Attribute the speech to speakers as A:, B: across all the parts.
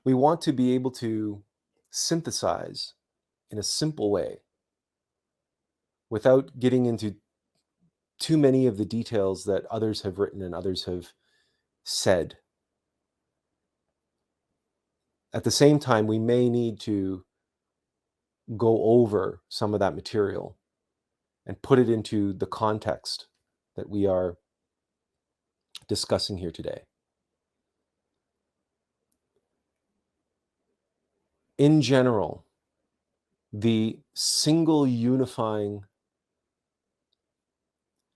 A: We want to be able to synthesize in a simple way without getting into too many of the details that others have written and others have said. At the same time, we may need to go over some of that material and put it into the context that we are discussing here today. In general, the single unifying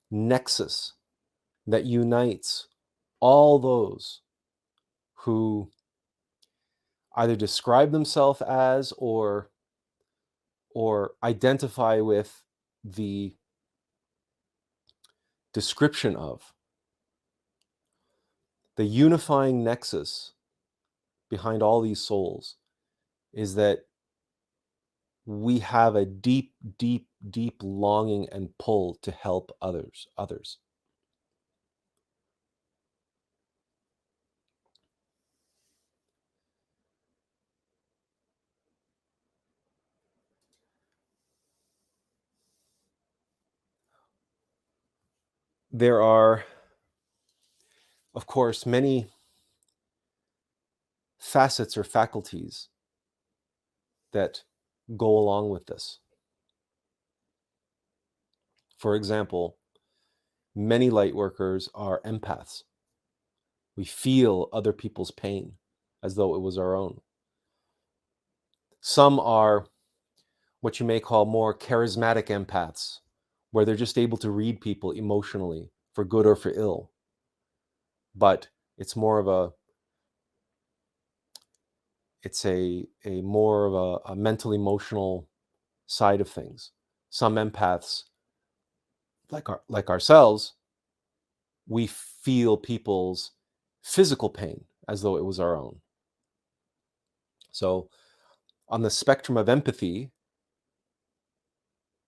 A: nexus that unites all those who either describe themselves as or identify with the description of, the unifying nexus behind all these souls is that we have a deep, deep, deep longing and pull to help others. There are, of course, many facets or faculties that go along with this. For example, many light workers are empaths. We feel other people's pain as though it was our own. Some are what you may call more charismatic empaths, where they're just able to read people emotionally for good or for ill. But it's more of a mental emotional side of things. Some empaths, like ourselves, we feel people's physical pain as though it was our own. So on the spectrum of empathy,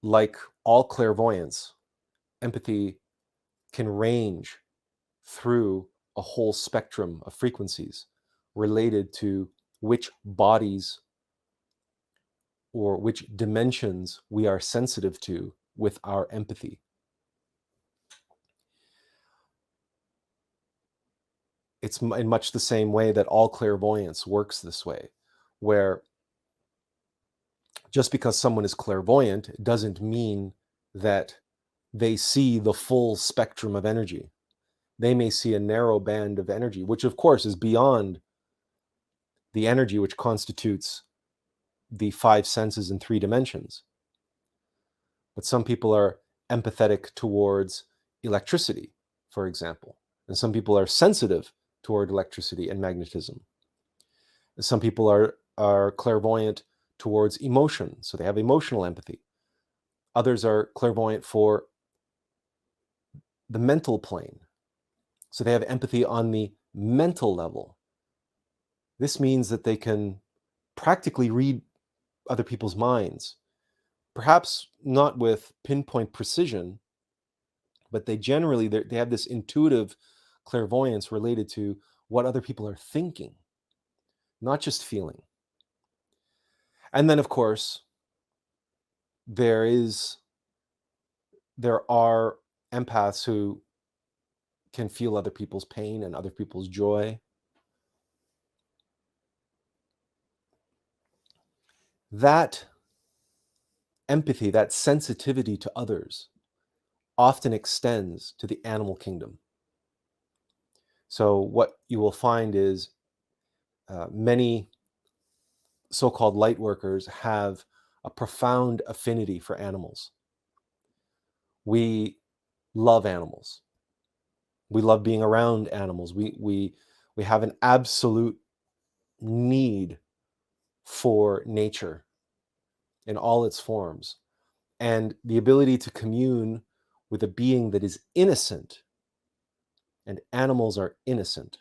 A: like all clairvoyance, empathy can range through a whole spectrum of frequencies related to which bodies or which dimensions we are sensitive to with our empathy. It's in much the same way that all clairvoyance works this way, where just because someone is clairvoyant doesn't mean that they see the full spectrum of energy. They may see a narrow band of energy, which of course is beyond the energy which constitutes the five senses in 3 dimensions. But some people are empathetic towards electricity, for example, and some people are sensitive toward electricity and magnetism. And some people are clairvoyant towards emotion, so they have emotional empathy. Others are clairvoyant for the mental plane, so they have empathy on the mental level. This means that they can practically read other people's minds, perhaps not with pinpoint precision, but they have this intuitive clairvoyance related to what other people are thinking, not just feeling. And then, of course, there are empaths who can feel other people's pain and other people's joy. That empathy, that sensitivity to others, often extends to the animal kingdom. So what you will find is many so-called light workers have a profound affinity for animals. We love animals. We love being around animals. We have an absolute need for nature in all its forms. And the ability to commune with a being that is innocent, and animals are innocent.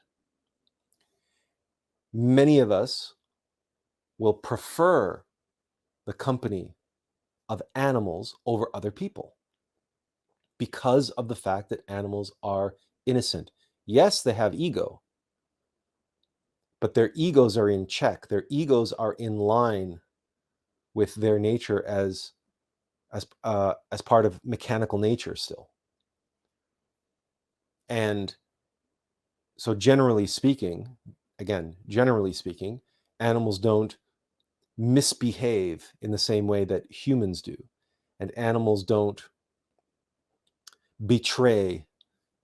A: Many of us will prefer the company of animals over other people because of the fact that animals are innocent. Yes, they have ego, but their egos are in check. Their egos are in line with their nature as part of mechanical nature still. And so generally speaking, animals don't misbehave in the same way that humans do. And animals don't betray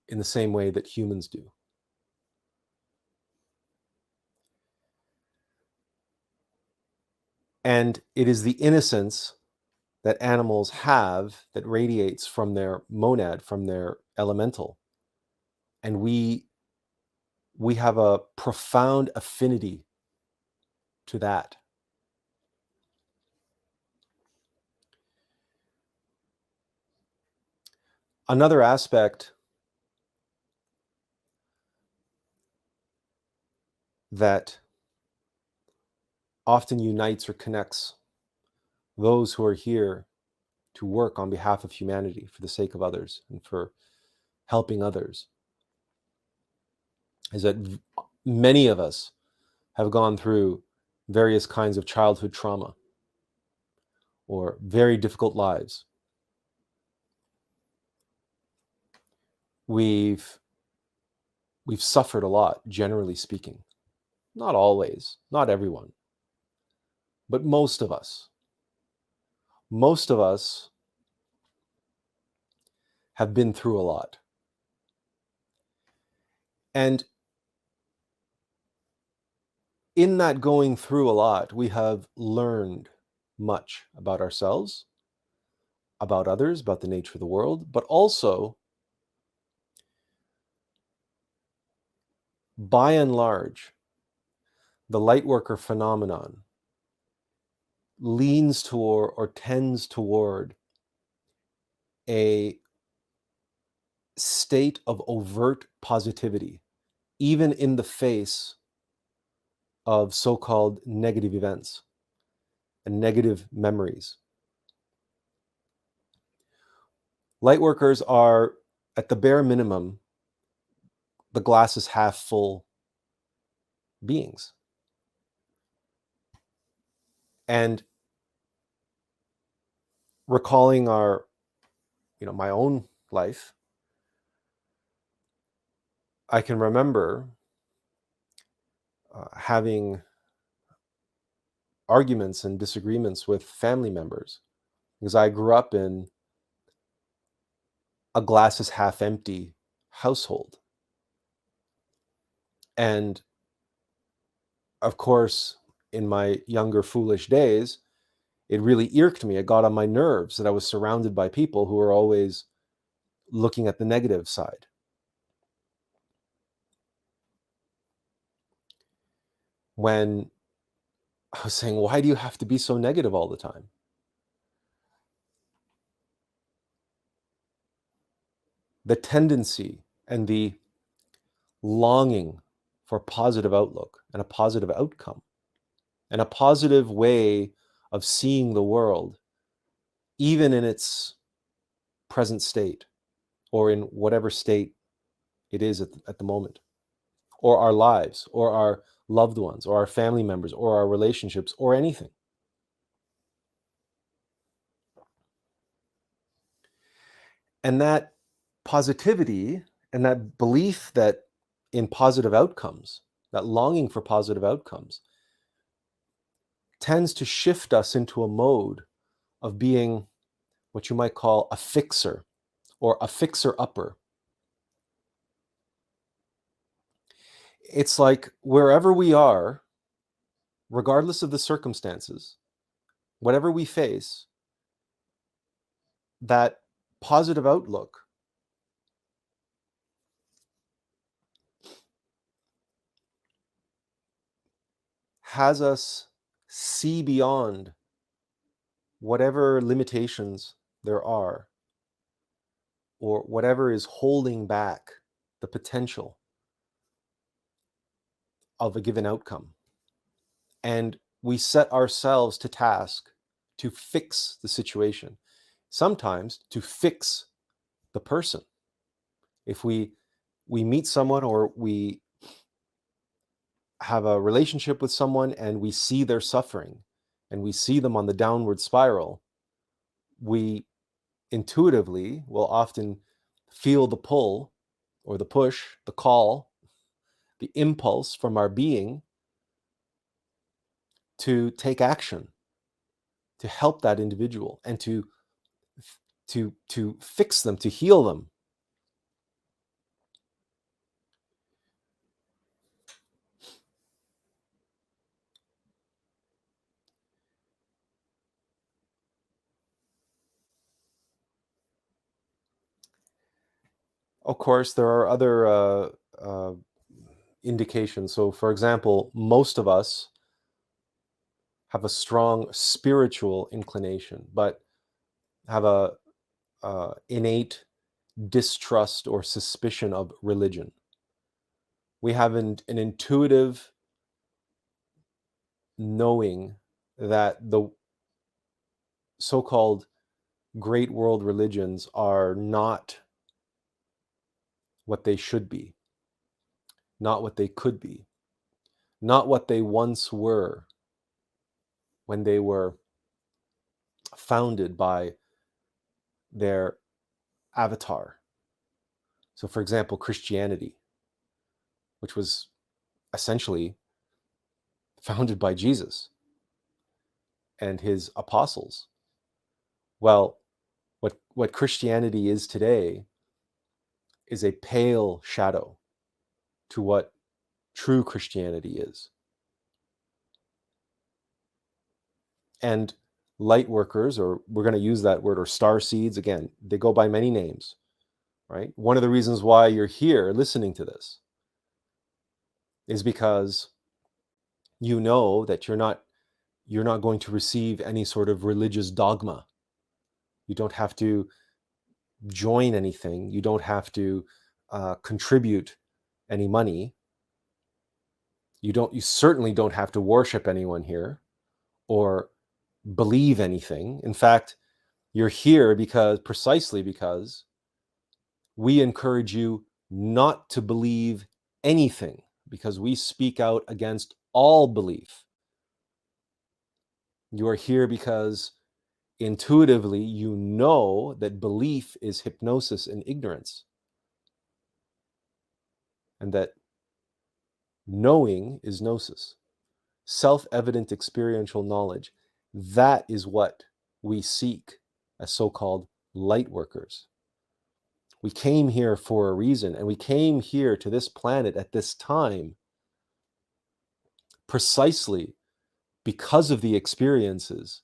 A: in the same way that humans do. And it is the innocence that animals have that radiates from their monad, from their elemental. And we have a profound affinity to that. Another aspect that often unites or connects those who are here to work on behalf of humanity for the sake of others and for helping others is that many of us have gone through various kinds of childhood trauma or very difficult lives. We've suffered a lot, generally speaking. Not always, not everyone, but most of us. Most of us have been through a lot. And in that going through a lot, we have learned much about ourselves, about others, about the nature of the world, but also, by and large, the Lightworker phenomenon leans toward or tends toward a state of overt positivity, even in the face of so-called negative events and negative memories. Lightworkers are, at the bare minimum, the glass is half full beings. And recalling my own life, I can remember having arguments and disagreements with family members because I grew up in a glass is half empty household. And of course, in my younger foolish days, it really irked me. It got on my nerves that I was surrounded by people who were always looking at the negative side. When I was saying, why do you have to be so negative all the time? The tendency and the longing for positive outlook and a positive outcome and a positive way of seeing the world, even in its present state or in whatever state it is at the moment, or our lives, or our loved ones, or our family members, or our relationships, or anything. And that positivity and that belief that in positive outcomes, that longing for positive outcomes, tends to shift us into a mode of being what you might call a fixer or a fixer-upper. It's like wherever we are, regardless of the circumstances, whatever we face, that positive outlook has us see beyond whatever limitations there are or whatever is holding back the potential of a given outcome. And we set ourselves to task to fix the situation, sometimes to fix the person. If we meet someone or we have a relationship with someone and we see their suffering and we see them on the downward spiral, we intuitively will often feel the pull or the push, the call, the impulse from our being to take action, to help that individual and to fix them, to heal them. Of course, there are other indications. So, for example, most of us have a strong spiritual inclination, but have a innate distrust or suspicion of religion. We have an intuitive knowing that the so-called great world religions are not what they should be, not what they could be, not what they once were when they were founded by their avatar. So, for example, Christianity, which was essentially founded by Jesus and his apostles. Well, what Christianity is today is a pale shadow to what true Christianity is. And light workers, or we're going to use that word, or star seeds, again, they go by many names, right? One of the reasons why you're here listening to this is because you know that you're not going to receive any sort of religious dogma. You don't have to join anything. You don't have to contribute any money. You certainly don't have to worship anyone here or believe anything. In fact, you're here precisely because we encourage you not to believe anything, because we speak out against all belief. You are here because intuitively you know that belief is hypnosis and ignorance, and that knowing is gnosis, self-evident experiential knowledge. That is what we seek as so-called light workers. We came here for a reason, and we came here to this planet at this time precisely because of the experiences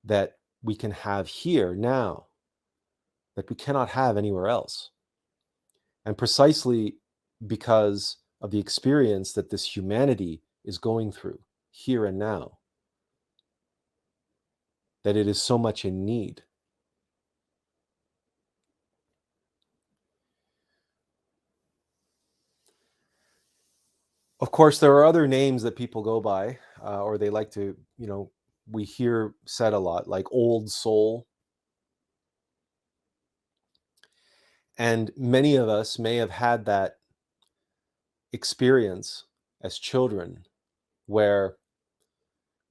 A: that we can have here now that we cannot have anywhere else. And precisely because of the experience that this humanity is going through here and now, that it is so much in need. Of course, there are other names that people go by, or they like to, we hear said a lot, like old soul. And many of us may have had that experience as children where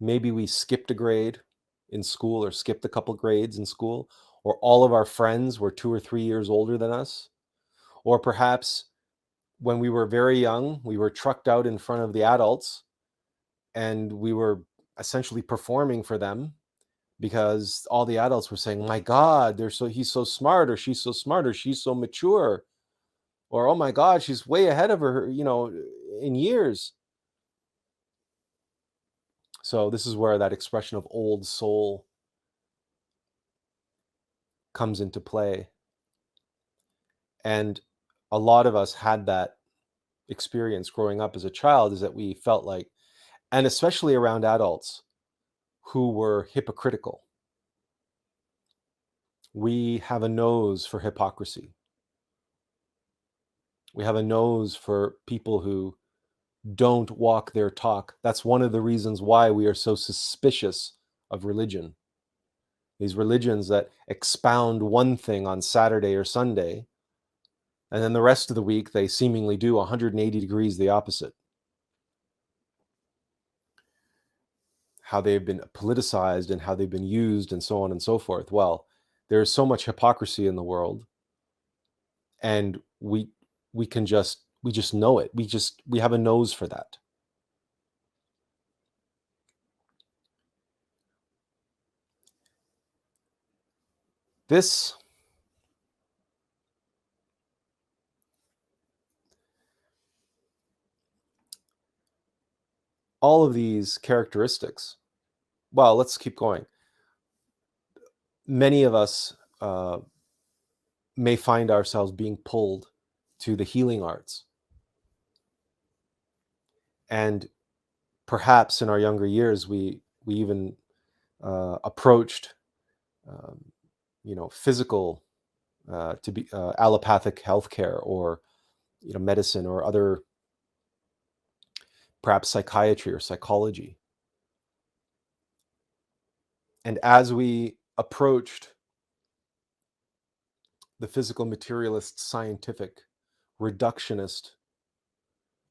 A: maybe we skipped a grade in school or skipped a couple grades in school, or all of our friends were 2 or 3 years older than us. Or perhaps when we were very young, we were trucked out in front of the adults and we were essentially performing for them because all the adults were saying, "My God, he's so smart, or she's so smart, or she's so mature, or oh my God, she's way ahead of her, in years." So this is where that expression of old soul comes into play. And a lot of us had that experience growing up as a child, is that we felt like, and especially around adults who were hypocritical. We have a nose for hypocrisy. We have a nose for people who don't walk their talk. That's one of the reasons why we are so suspicious of religion. These religions that expound one thing on Saturday or Sunday, and then the rest of the week they seemingly do 180 degrees the opposite. how they've been politicized and how they've been used and so on and so forth. Well, there's so much hypocrisy in the world, and we just know it. We have a nose for that. This all of these characteristics. Well, let's keep going. Many of us may find ourselves being pulled to the healing arts. And perhaps in our younger years, we even approached, physical, to be allopathic healthcare, or medicine, or other, perhaps psychiatry or psychology. And as we approached the physical materialist, scientific, reductionist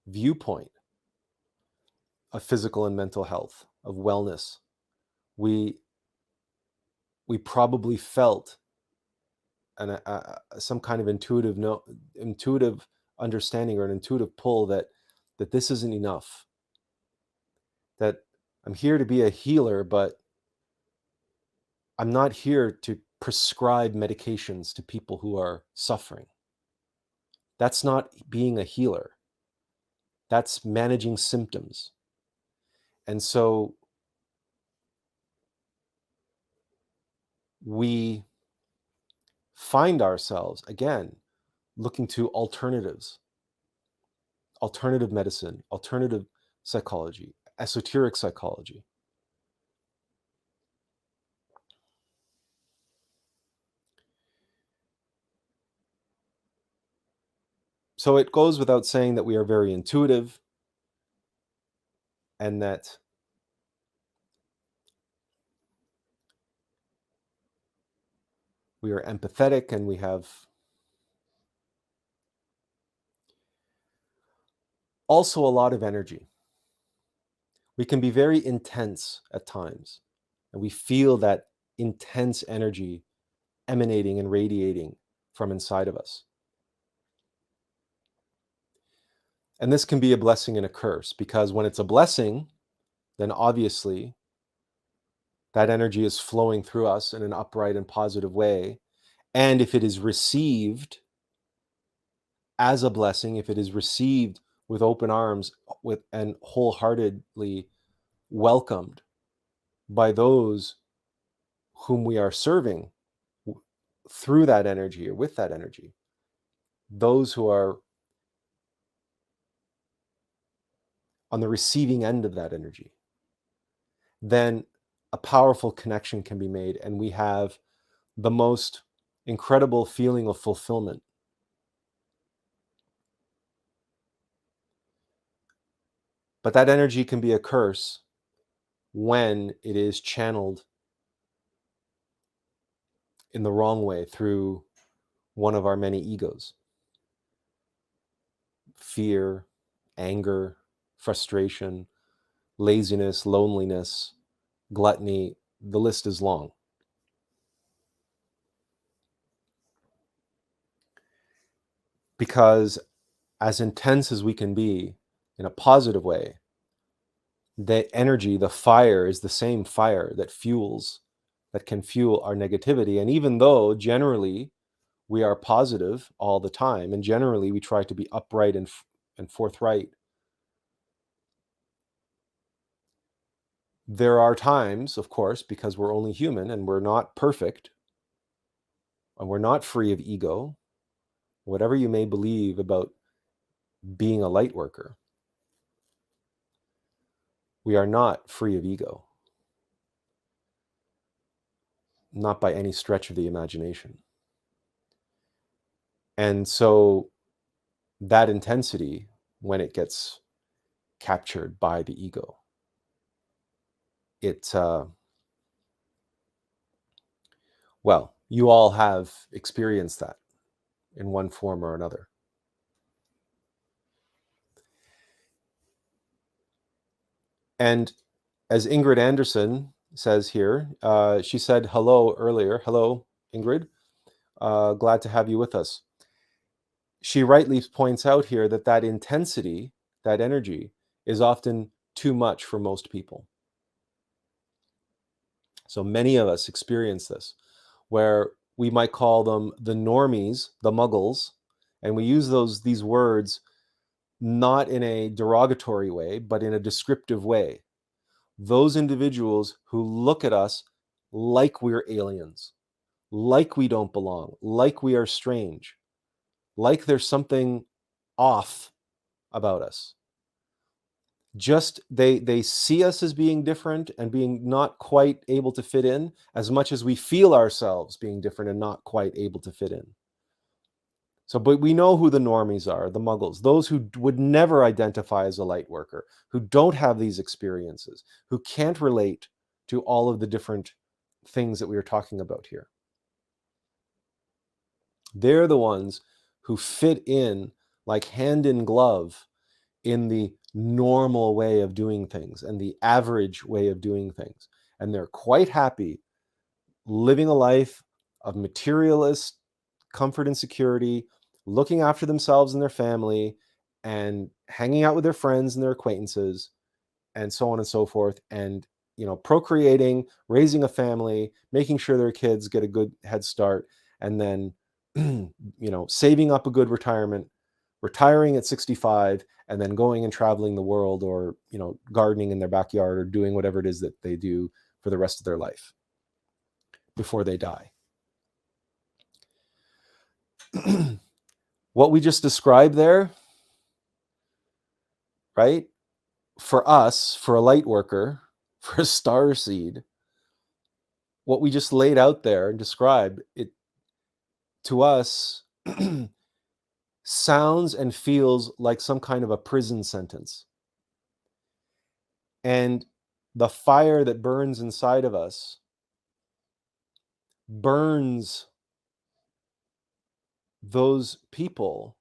A: viewpoint of physical and mental health, of wellness, we probably felt some kind of intuitive understanding, or an intuitive pull that this isn't enough. That I'm here to be a healer, but I'm not here to prescribe medications to people who are suffering. That's not being a healer. That's managing symptoms. And so we find ourselves, again, looking to alternatives, alternative medicine, alternative psychology, esoteric psychology. So it goes without saying that we are very intuitive, and that we are empathetic, and we have also a lot of energy. We can be very intense at times, and we feel that intense energy emanating and radiating from inside of us. And this can be a blessing and a curse, because when it's a blessing, then obviously that energy is flowing through us in an upright and positive way. And if it is received as a blessing, if it is received with open arms, and wholeheartedly welcomed by those whom we are serving through that energy, or with that energy, those who are on the receiving end of that energy, then a powerful connection can be made, and we have the most incredible feeling of fulfillment. But that energy can be a curse when it is channeled in the wrong way through one of our many egos. Fear, anger, frustration, laziness, loneliness, gluttony, the list is long. Because as intense as we can be in a positive way, the energy, the fire, is the same fire that can fuel our negativity. And even though generally we are positive all the time, and generally we try to be upright and forthright, there are times, of course, because we're only human and we're not perfect, and we're not free of ego, whatever you may believe about being a light worker, we are not free of ego. Not by any stretch of the imagination. And so that intensity, when it gets captured by the ego, well, you all have experienced that in one form or another. And As Ingrid Anderson says here, she said hello earlier. Hello, Ingrid. Glad to have you with us. She rightly points out here that that intensity, that energy, is often too much for most people. So many of us experience this, where we might call them the normies, the muggles, and we use these words not in a derogatory way, but in a descriptive way. Those individuals who look at us like we're aliens, like we don't belong, like we are strange, like there's something off about us. Just they see us as being different and being not quite able to fit in, as much as we feel ourselves being different and not quite able to fit in. So, but we know who the normies are, the muggles, those who would never identify as a light worker, who don't have these experiences, who can't relate to all of the different things that we are talking about here. They're the ones who fit in like hand in glove in the normal way of doing things and the average way of doing things. And they're quite happy living a life of materialist comfort and security, looking after themselves and their family, and hanging out with their friends and their acquaintances, and so on and so forth, and procreating, raising a family, making sure their kids get a good head start, and then saving up a good retirement, retiring at 65, and then going and traveling the world, or gardening in their backyard, or doing whatever it is that they do for the rest of their life before they die. What we just described there, right? For us, for a light worker, for a star seed, what we just laid out there and described, it to us sounds and feels like some kind of a prison sentence. And the fire that burns inside of us burns those people.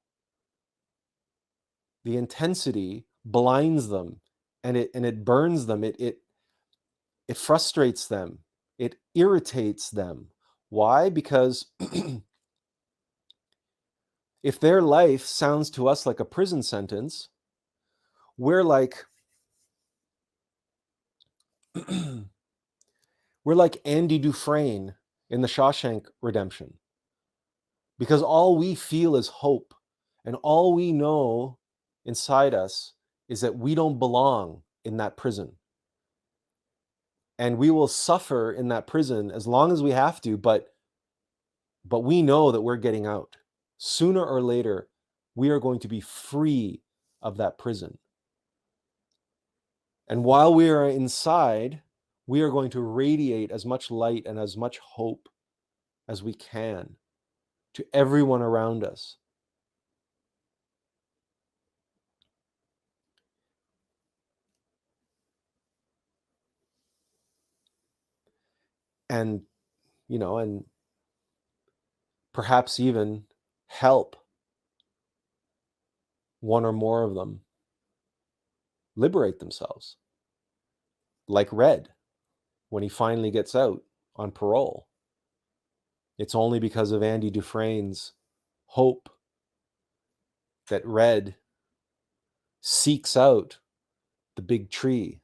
A: The intensity blinds them, and it burns them. It frustrates them. It irritates them. Why? Because if their life sounds to us like a prison sentence, we're like we're like Andy Dufresne in the Shawshank Redemption. Because all we feel is hope, and all we know inside us is that we don't belong in that prison. And we will suffer in that prison as long as we have to, but we know that we're getting out. Sooner or later, we are going to be free of that prison. And while we are inside, we are going to radiate as much light and as much hope as we can to everyone around us. And, and perhaps even help one or more of them liberate themselves. Like Red, when he finally gets out on parole. It's only because of Andy Dufresne's hope that Red seeks out the big tree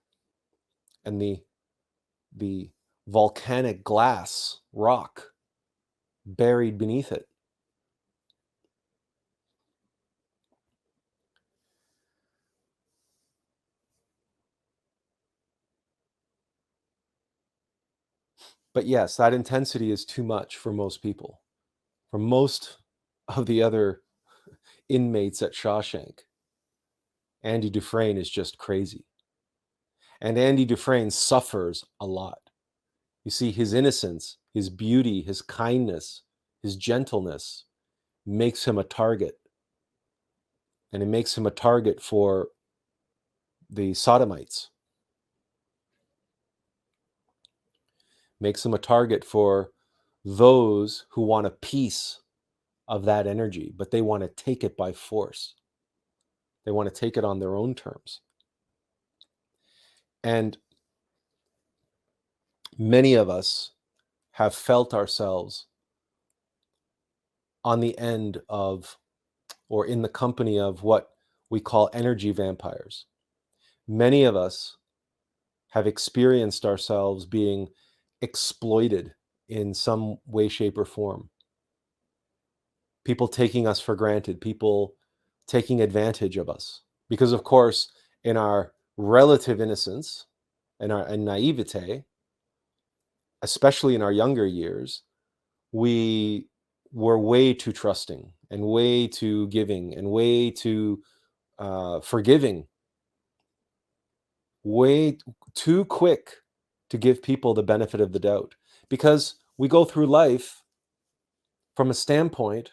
A: and the volcanic glass rock buried beneath it. But yes, that intensity is too much for most people. For most of the other inmates at Shawshank, Andy Dufresne is just crazy. And Andy Dufresne suffers a lot. You see, his innocence, his beauty, his kindness, his gentleness makes him a target. And it makes him a target for the sodomites. Makes him a target for those who want a piece of that energy, but they want to take it by force. They want to take it on their own terms. And Many of us have felt ourselves on the end of, or in the company of, what we call energy vampires. Many of us have experienced ourselves being exploited in some way, shape, or form. People taking us for granted, people taking advantage of us. Because, of course, in our relative innocence and our naivete, especially in our younger years, we were way too trusting and way too giving and way too forgiving, way too quick to give people the benefit of the doubt, because we go through life from a standpoint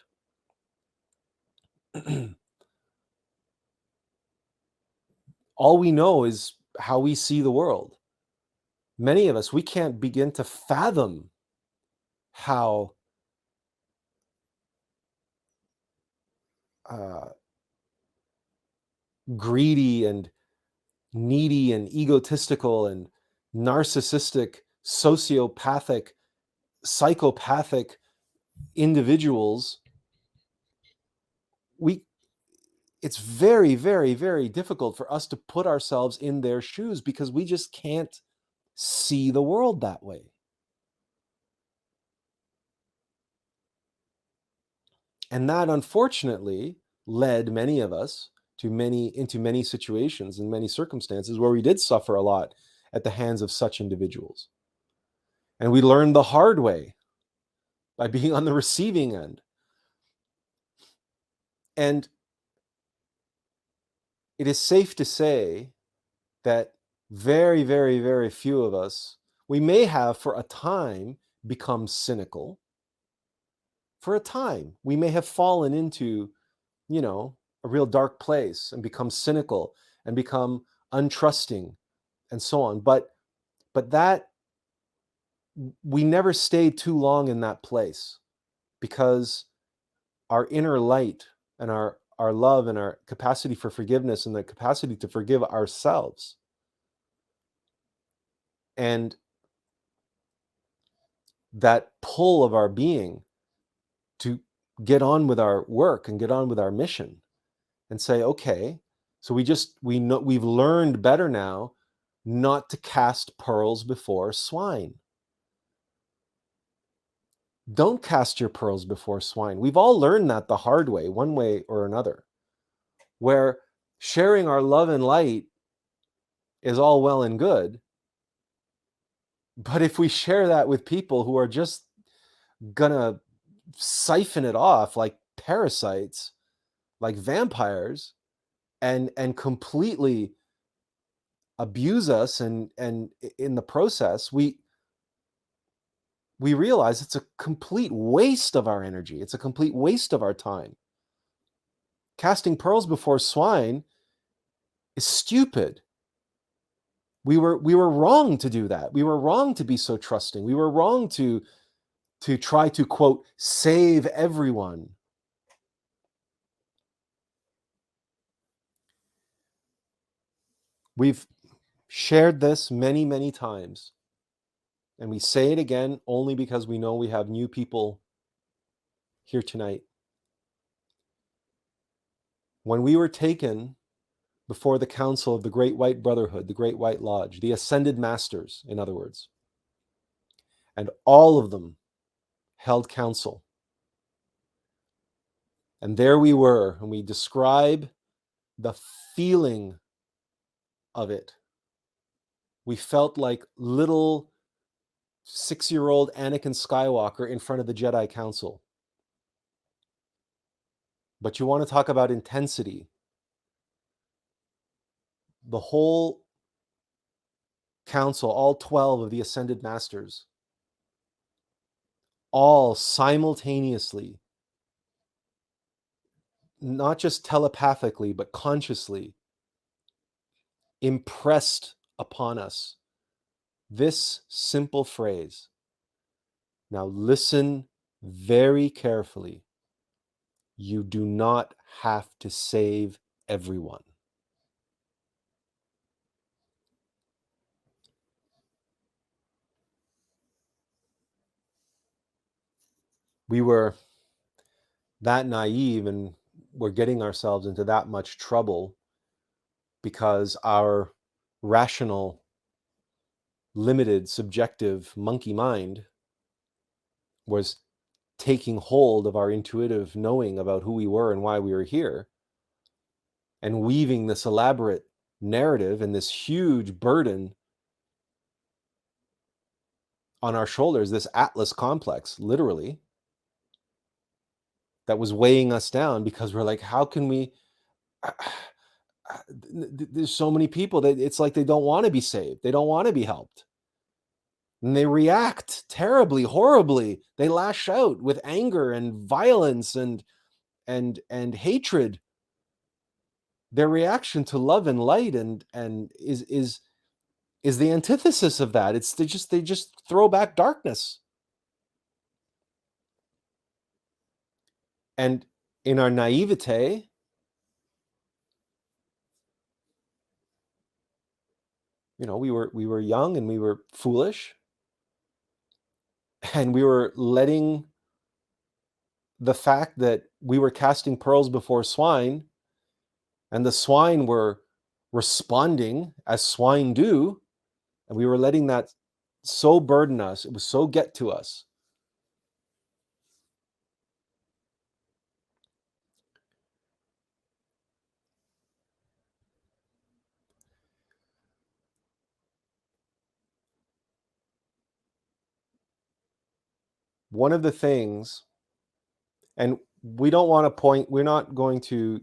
A: all we know is how we see the world. Many of us, we can't begin to fathom how uh, greedy and needy and egotistical and narcissistic, sociopathic, psychopathic individuals. It's very, very, very difficult for us to put ourselves in their shoes because we just can't see the world that way. And that, unfortunately, led many of us into many situations and many circumstances where we did suffer a lot at the hands of such individuals. And we learned the hard way by being on the receiving end. And it is safe to say that very, very, very few of us, we may have for a time become cynical. For a time, we may have fallen into, a real dark place and become cynical and become untrusting and so on. But that, we never stayed too long in that place, because our inner light and our love and our capacity for forgiveness and the capacity to forgive ourselves and that pull of our being to get on with our work and get on with our mission and say, okay, so we know, we've learned better now not to cast pearls before swine. Don't cast your pearls before swine. We've all learned that the hard way, one way or another, where sharing our love and light is all well and good. But if we share that with people who are just gonna siphon it off like parasites, like vampires, and completely abuse us, and in the process, we realize it's a complete waste of our energy. It's a complete waste of our time. Casting pearls before swine is stupid. We were wrong to do that. We were wrong to be so trusting. We were wrong to try to, quote, save everyone. We've shared this many, many times, and we say it again only because we know we have new people here tonight. When we were taken before the council of the Great White Brotherhood, the Great White Lodge, the Ascended Masters, in other words, and all of them held council. And there we were, and we describe the feeling of it. We felt like little 6-year-old Anakin Skywalker in front of the Jedi Council. But you want to talk about intensity. The whole council, all 12 of the Ascended Masters, all simultaneously, not just telepathically, but consciously, impressed upon us this simple phrase. Now listen very carefully. You do not have to save everyone. we were that naive and we're getting ourselves into that much trouble because our rational, limited, subjective monkey mind was taking hold of our intuitive knowing about who we were and why we were here, and weaving this elaborate narrative and this huge burden on our shoulders, this Atlas complex, literally, that was weighing us down because we're like, how can we? There's so many people that it's like they don't want to be saved. They don't want to be helped. And they react terribly, horribly. They lash out with anger and violence and hatred. Their reaction to love and light and is the antithesis of that. It's they just throw back darkness. And in our naivete, we were young and we were foolish, and we were letting the fact that we were casting pearls before swine, and the swine were responding as swine do, and we were letting that so burden us. It was so get to us. One of the things, and we don't want to point, we're not going to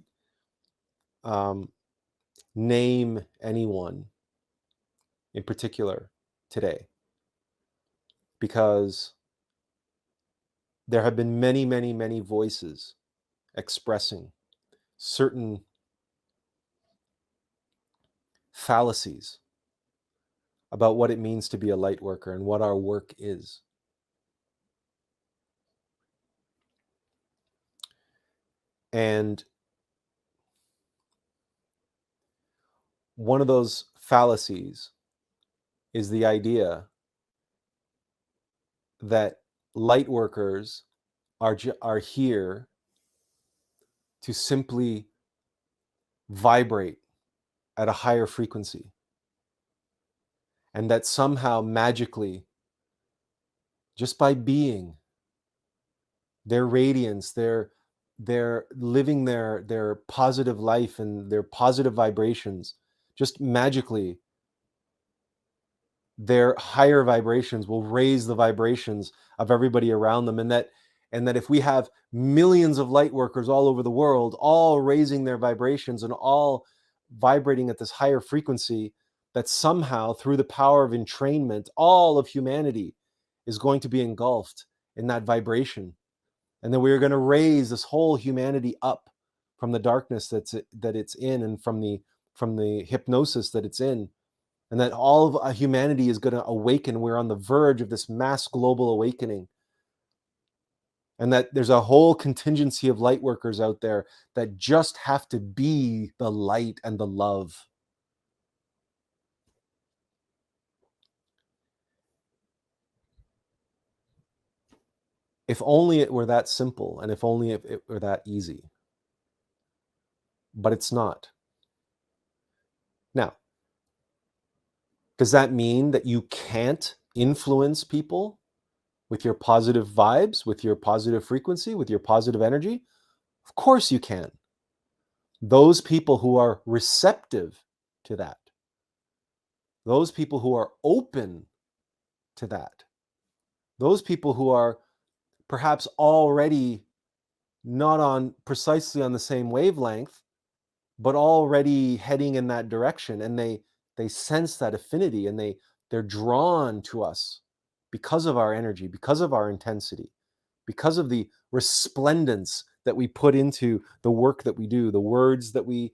A: name anyone in particular today, because there have been many, many, many voices expressing certain fallacies about what it means to be a light worker and what our work is. And one of those fallacies is the idea that light workers are here to simply vibrate at a higher frequency, and that somehow magically, just by being, their radiance, their living their positive life and their positive vibrations, just magically their higher vibrations will raise the vibrations of everybody around them, and that if we have millions of light workers all over the world, all raising their vibrations and all vibrating at this higher frequency, that somehow through the power of entrainment, all of humanity is going to be engulfed in that vibration, and then we're going to raise this whole humanity up from the darkness that it's in, and from the hypnosis that it's in, and that all of humanity is going to awaken. We're on the verge of this mass global awakening, and that there's a whole contingency of light workers out there that just have to be the light and the love. If only it were that simple, and if only it were that easy. But it's not. Now, does that mean that you can't influence people with your positive vibes, with your positive frequency, with your positive energy? Of course you can. Those people who are receptive to that, those people who are open to that, those people who are perhaps already not on precisely on the same wavelength, but already heading in that direction, and they sense that affinity, and they're drawn to us because of our energy, because of our intensity, because of the resplendence that we put into the work that we do, the words that we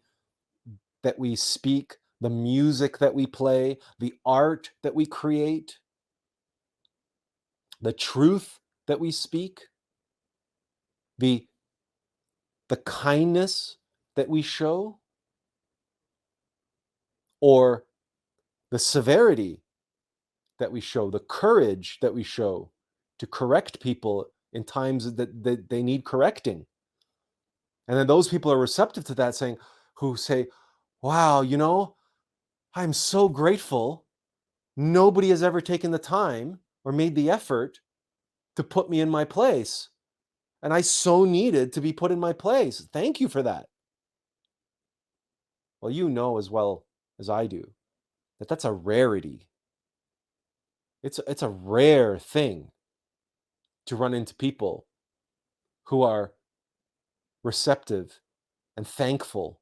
A: speak, the music that we play, the art that we create, the truth that we speak, the kindness that we show, or the severity that we show, the courage that we show to correct people in times that they need correcting. And then those people are receptive to that, who say, wow, I'm so grateful. Nobody has ever taken the time or made the effort to put me in my place. And I so needed to be put in my place. Thank you for that. Well, you know as well as I do that that's a rarity. It's a rare thing to run into people who are receptive and thankful